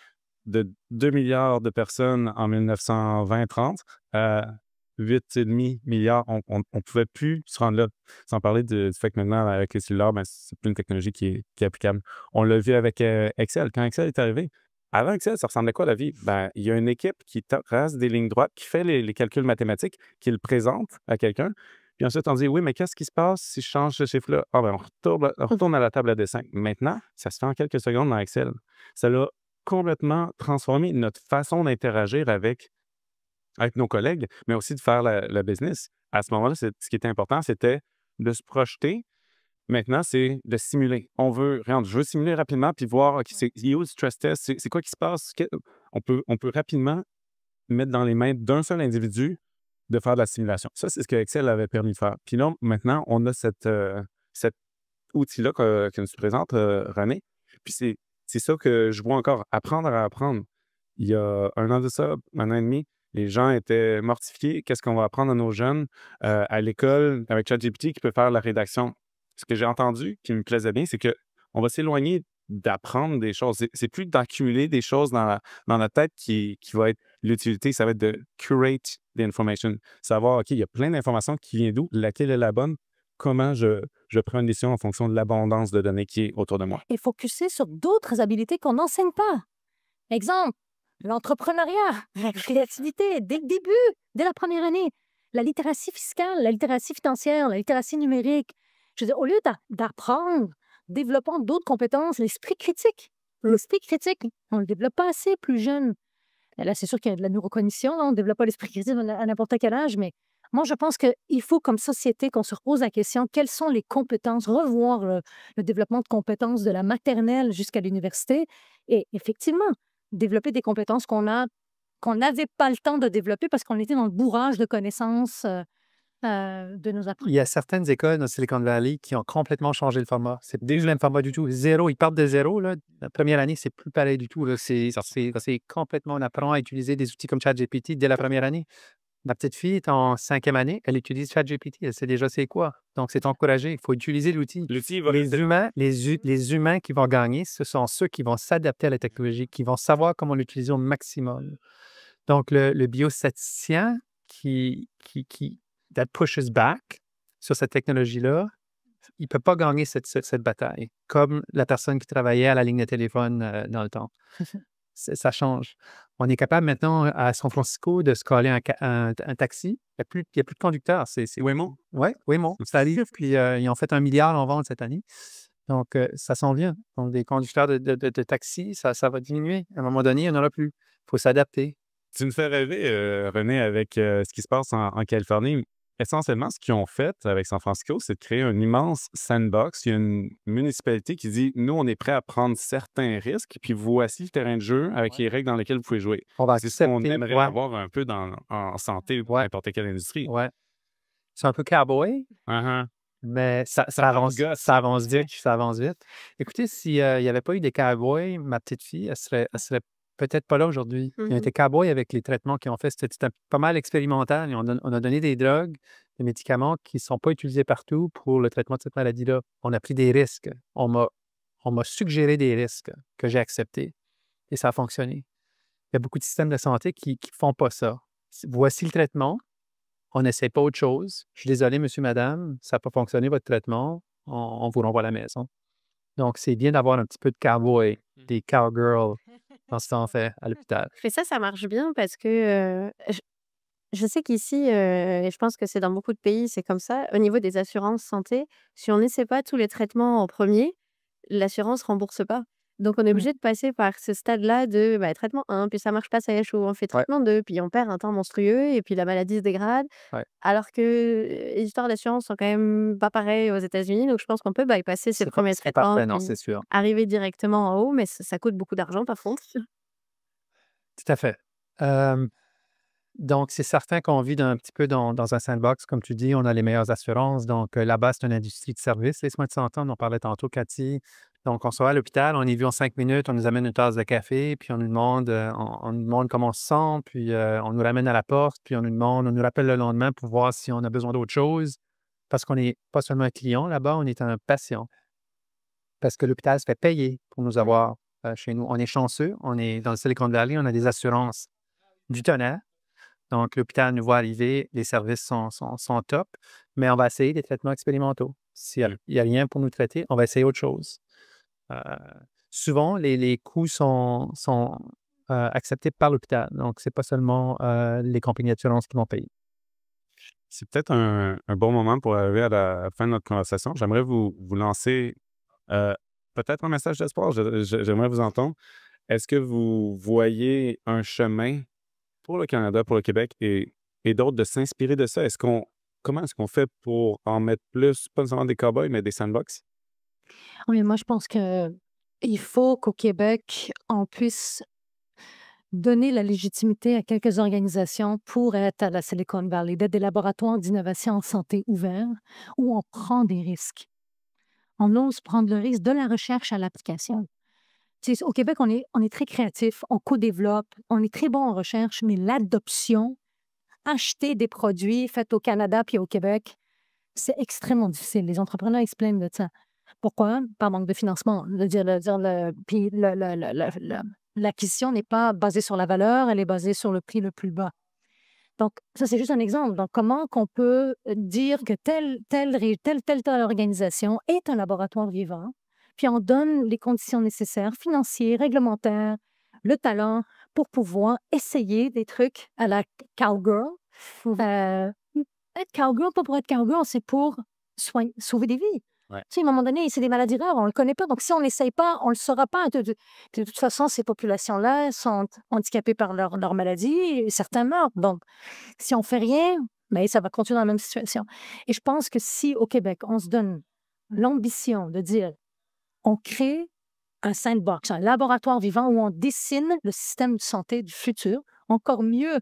de 2 milliards de personnes en 1920-30 à 8,5 milliards. On ne pouvait plus se rendre là. Sans parler du fait que maintenant, avec les cellulaires, c'est plus une technologie qui est applicable. On l'a vu avec Excel. Quand Excel est arrivé, Avant Excel, ça ressemblait à quoi la vie? Ben, il y a une équipe qui trace des lignes droites, qui fait les calculs mathématiques, qui le présente à quelqu'un. Puis ensuite, on dit, oui, mais qu'est-ce qui se passe si je change ce chiffre-là? Ah, ben, on retourne à la table à dessin. Maintenant, ça se fait en quelques secondes dans Excel. Ça l'a complètement transformé notre façon d'interagir avec nos collègues, mais aussi de faire la business. À ce moment-là, ce qui était important, c'était de se projeter. Maintenant, c'est de simuler. Je veux simuler rapidement puis voir, OK, il est où le stress test? C'est quoi qui se passe? On peut rapidement mettre dans les mains d'un seul individu de faire de la simulation. Ça, c'est ce que Excel avait permis de faire. Puis là, maintenant, on a cet outil-là que nous présente René. Puis c'est ça que je vois encore. Apprendre à apprendre. Il y a un an de ça, un an et demi, les gens étaient mortifiés. Qu'est-ce qu'on va apprendre à nos jeunes à l'école avec ChatGPT qui peut faire la rédaction? Ce que j'ai entendu qui me plaisait bien, c'est qu'on va s'éloigner d'apprendre des choses. C'est plus d'accumuler des choses dans la tête qui va être l'utilité. Ça va être de curate the information. Savoir, OK, il y a plein d'informations qui viennent d'où, laquelle est la bonne, comment je prends une décision en fonction de l'abondance de données qui est autour de moi. Et focusser sur d'autres habiletés qu'on n'enseigne pas. Exemple, l'entrepreneuriat, la créativité, dès le début, dès la première année. La littératie fiscale, la littératie financière, la littératie numérique. Je veux dire, au lieu d'apprendre, développons d'autres compétences, l'esprit critique. L'esprit critique, on ne le développe pas assez plus jeune. Et là, c'est sûr qu'il y a de la neurocognition, là, on ne développe pas l'esprit critique à n'importe quel âge, mais moi, je pense qu'il faut, comme société, qu'on se repose la question, quelles sont les compétences, revoir le développement de compétences de la maternelle jusqu'à l'université, et effectivement, développer des compétences qu'on n'avait pas le temps de développer parce qu'on était dans le bourrage de connaissances de nos Il apprenants. y a certaines écoles dans Silicon Valley qui ont complètement changé le format. C'est déjà le même format du tout. Zéro, ils partent de zéro. Là. La première année, c'est plus pareil du tout. Là. C'est complètement, on apprend à utiliser des outils comme ChatGPT dès la première année. Ma petite fille est en 5e année, elle utilise ChatGPT, elle sait déjà c'est quoi. Donc, c'est encouragé. Il faut utiliser l'outil. L'outil va Les humains qui vont gagner, ce sont ceux qui vont s'adapter à la technologie, qui vont savoir comment l'utiliser au maximum. Donc, le biostatisticien that pushes back sur cette technologie-là, il ne peut pas gagner cette bataille, comme la personne qui travaillait à la ligne de téléphone dans le temps. Ça change. On est capable maintenant à San Francisco de se coller un taxi. Il n'y a plus de conducteurs. C'est Waymo? Oui, Waymo. Ça arrive. Puis ils ont fait 1 milliard en vente cette année. Donc, ça s'en vient. Donc, des conducteurs de taxi, ça va diminuer. À un moment donné, il n'y en aura plus. Il faut s'adapter. Tu me fais rêver, René, avec ce qui se passe en Californie. Essentiellement, ce qu'ils ont fait avec San Francisco, c'est de créer un immense sandbox. Il y a une municipalité qui dit, nous, on est prêt à prendre certains risques, puis voici le terrain de jeu avec les règles dans lesquelles vous pouvez jouer. On va C'est ce qu'on accepter. aimerait avoir un peu en santé ou Ouais. n'importe quelle industrie. Ouais. C'est un peu cowboy, Uh-huh. mais ça avance, gosse. ça avance vite. Ça avance vite. Écoutez, s'il n'y avait pas eu des cowboys, ma petite fille, elle serait peut-être pas là aujourd'hui. Il y a Mhm. des cowboys avec les traitements qu'ils ont fait. C'était pas mal expérimental. On a donné des drogues, des médicaments qui ne sont pas utilisés partout pour le traitement de cette maladie-là. On a pris des risques. On m'a suggéré des risques que j'ai acceptés et ça a fonctionné. Il y a beaucoup de systèmes de santé qui ne font pas ça. Voici le traitement. On n'essaie pas autre chose. Je suis désolé, monsieur, madame, ça n'a pas fonctionné, votre traitement. On vous renvoie à la maison. Donc, c'est bien d'avoir un petit peu de cowboy, des cowgirls dans ce temps fait à l'hôpital. Mais ça marche bien parce que je sais qu'ici, et je pense que c'est dans beaucoup de pays, c'est comme ça, au niveau des assurances santé, si on n'essaie pas tous les traitements en premier, l'assurance rembourse pas. Donc on est obligé de passer par ce stade-là de traitement 1, puis ça marche pas, ça échoue, on fait Ouais. traitement 2, puis on perd un temps monstrueux, et puis la maladie se dégrade. Ouais. Alors que les histoires d'assurance sont quand même pas pareilles aux États-Unis, donc je pense qu'on peut bypasser ces premiers C'est traitements, parfait, non, puis c'est sûr. arriver directement en haut, mais ça coûte beaucoup d'argent par contre. Tout à fait. Donc, c'est certain qu'on vit un petit peu dans un sandbox. Comme tu dis, on a les meilleures assurances. Donc, là-bas, c'est une industrie de service. Les soins de santé, on en parlait tantôt, Cathy. Donc, on sort à l'hôpital, on est vu en 5 minutes, on nous amène une tasse de café, puis on nous demande comment on se sent, puis on nous ramène à la porte, puis on nous rappelle le lendemain pour voir si on a besoin d'autre chose. Parce qu'on n'est pas seulement un client là-bas, on est un patient. Parce que l'hôpital se fait payer pour nous avoir chez nous. On est chanceux, on est dans le Silicon Valley, on a des assurances du tonnerre. Donc, l'hôpital nous voit arriver, les services sont top, mais on va essayer des traitements expérimentaux. S'il n'y a rien pour nous traiter, on va essayer autre chose. souvent, les coûts sont acceptés par l'hôpital. Donc, ce n'est pas seulement les compagnies d'assurance qui vont payer. C'est peut-être un bon moment pour arriver à la fin de notre conversation. J'aimerais vous lancer peut-être un message d'espoir. J'aimerais vous entendre. Est-ce que vous voyez un chemin pour le Canada, pour le Québec et d'autres de s'inspirer de ça? Comment est-ce qu'on fait pour en mettre plus, pas seulement des cowboys, mais des sandbox? Oui, moi, je pense qu'il faut qu'au Québec, on puisse donner la légitimité à quelques organisations pour être à la Silicon Valley, d'être des laboratoires d'innovation en santé ouverts où on prend des risques. On ose prendre le risque de la recherche à l'application. Tu sais, au Québec, on est très créatif, on co-développe, on est très bon en recherche, mais l'adoption, acheter des produits faits au Canada puis au Québec, c'est extrêmement difficile. Les entrepreneurs, ils se plaignent de ça. Pourquoi? Par manque de financement. Puis l'acquisition n'est pas basée sur la valeur, elle est basée sur le prix le plus bas. Donc, ça, c'est juste un exemple. Donc, comment qu'on peut dire que telle organisation est un laboratoire vivant, puis on donne les conditions nécessaires, financières, réglementaires, le talent pour pouvoir essayer des trucs à la cowgirl. Être cowgirl, pas pour être cowgirl, c'est pour sauver des vies. Ouais. Tu sais, à un moment donné, c'est des maladies rares, on ne le connaît pas. Donc, si on n'essaye pas, on ne le saura pas. De toute façon, ces populations-là sont handicapées par leur maladie et certains meurent. Donc, si on ne fait rien, ben, ça va continuer dans la même situation. Et je pense que si, au Québec, on se donne l'ambition de dire on crée un sandbox, un laboratoire vivant où on dessine le système de santé du futur, encore mieux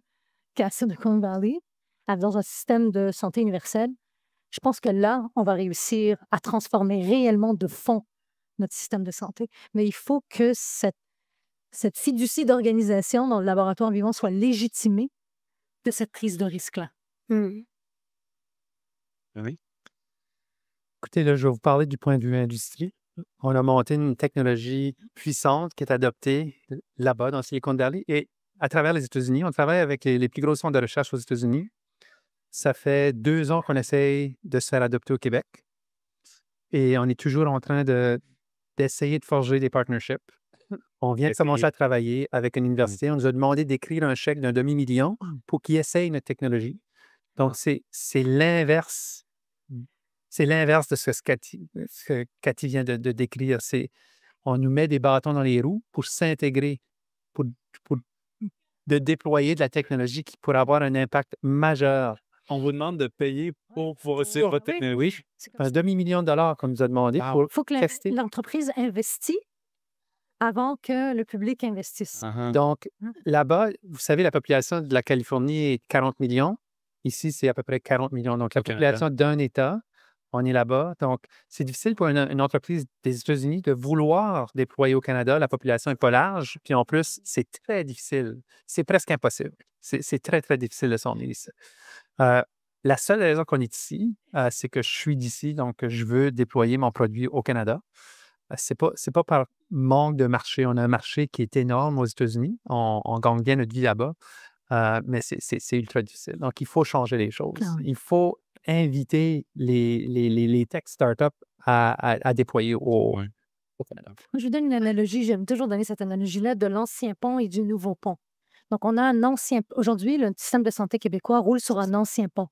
qu'à Silicon Valley, dans un système de santé universel, je pense que là, on va réussir à transformer réellement de fond notre système de santé. Mais il faut que cette fiducie d'organisation dans le laboratoire vivant soit légitimée de cette prise de risque-là. Oui. Écoutez, là, je vais vous parler du point de vue industrie. On a monté une technologie puissante qui est adoptée là-bas, dans Silicon Valley. Et à travers les États-Unis, on travaille avec les plus gros centres de recherche aux États-Unis. Ça fait 2 ans qu'on essaye de se faire adopter au Québec. Et on est toujours en train d'essayer de forger des partnerships. On vient de commencer à travailler avec une université. On nous a demandé d'écrire un chèque d'1 demi-million pour qu'ils essayent notre technologie. Donc, c'est l'inverse. C'est l'inverse de ce que Cathy vient de décrire. On nous met des bâtons dans les roues pour s'intégrer, pour de déployer de la technologie qui pourrait avoir un impact majeur. On vous demande de payer pour pouvoir essayer votre technologie. Un demi-million de dollars qu'on nous a demandé pour Il faut que tester. l'entreprise investisse avant que le public investisse. Donc, là-bas, vous savez, la population de la Californie est 40 millions. Ici, c'est à peu près 40 millions. Donc, la population d'un État, on est là-bas. Donc, c'est difficile pour une entreprise des États-Unis de vouloir déployer au Canada. La population n'est pas large. Puis en plus, c'est très difficile. C'est presque impossible. C'est très, très difficile de s'en aller ici. La seule raison qu'on est ici, c'est que je suis d'ici, donc je veux déployer mon produit au Canada. C'est pas par manque de marché. On a un marché qui est énorme aux États-Unis. On gagne bien notre vie là-bas, mais c'est ultra difficile. Donc, il faut changer les choses. Il faut inviter les tech startups à déployer au Canada. Je vous donne une analogie. J'aime toujours donner cette analogie-là de l'ancien pont et du nouveau pont. Donc, on a un ancien... Aujourd'hui, le système de santé québécois roule sur un ancien pont.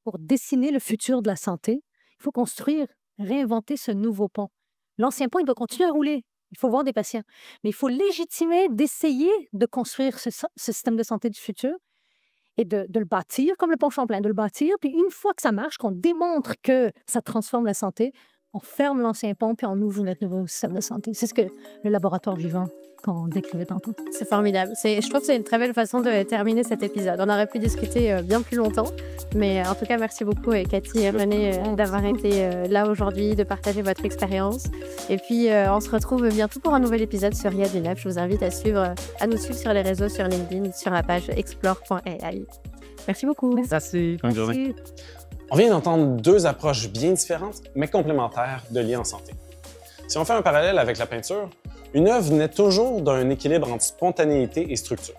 Pour dessiner le futur de la santé, il faut construire, réinventer ce nouveau pont. L'ancien pont, il doit continuer à rouler. Il faut voir des patients. Mais il faut légitimer d'essayer de construire ce système de santé du futur et de le bâtir, comme le pont Champlain, de le bâtir. Puis une fois que ça marche, qu'on démontre que ça transforme la santé, on ferme l'ancien pont puis on ouvre notre nouveau système de santé. C'est ce que le laboratoire vivant qu'on décrivait tantôt. C'est formidable. Je trouve que c'est une très belle façon de terminer cet épisode. On aurait pu discuter bien plus longtemps, mais en tout cas, merci beaucoup, Cathy et René, d'avoir été là aujourd'hui, de partager votre expérience. Et puis, on se retrouve bientôt pour un nouvel épisode sur IA du Neuf. Je vous invite à nous suivre sur les réseaux, sur LinkedIn, sur la page explore.ai. Merci beaucoup. Merci. Bonne journée. On vient d'entendre 2 approches bien différentes, mais complémentaires de l'IA en santé. Si on fait un parallèle avec la peinture, une œuvre naît toujours d'un équilibre entre spontanéité et structure.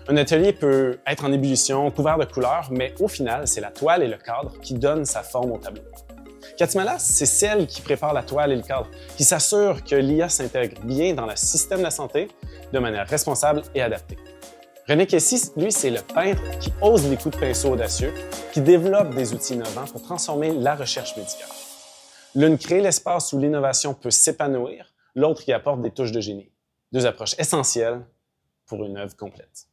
Un atelier peut être en ébullition, couvert de couleurs, mais au final, c'est la toile et le cadre qui donnent sa forme au tableau. Cathy Malas, c'est celle qui prépare la toile et le cadre, qui s'assure que l'IA s'intègre bien dans le système de la santé de manière responsable et adaptée. René Kessy, lui, c'est le peintre qui ose les coups de pinceau audacieux, qui développe des outils innovants pour transformer la recherche médicale. L'une crée l'espace où l'innovation peut s'épanouir, l'autre y apporte des touches de génie. Deux approches essentielles pour une œuvre complète.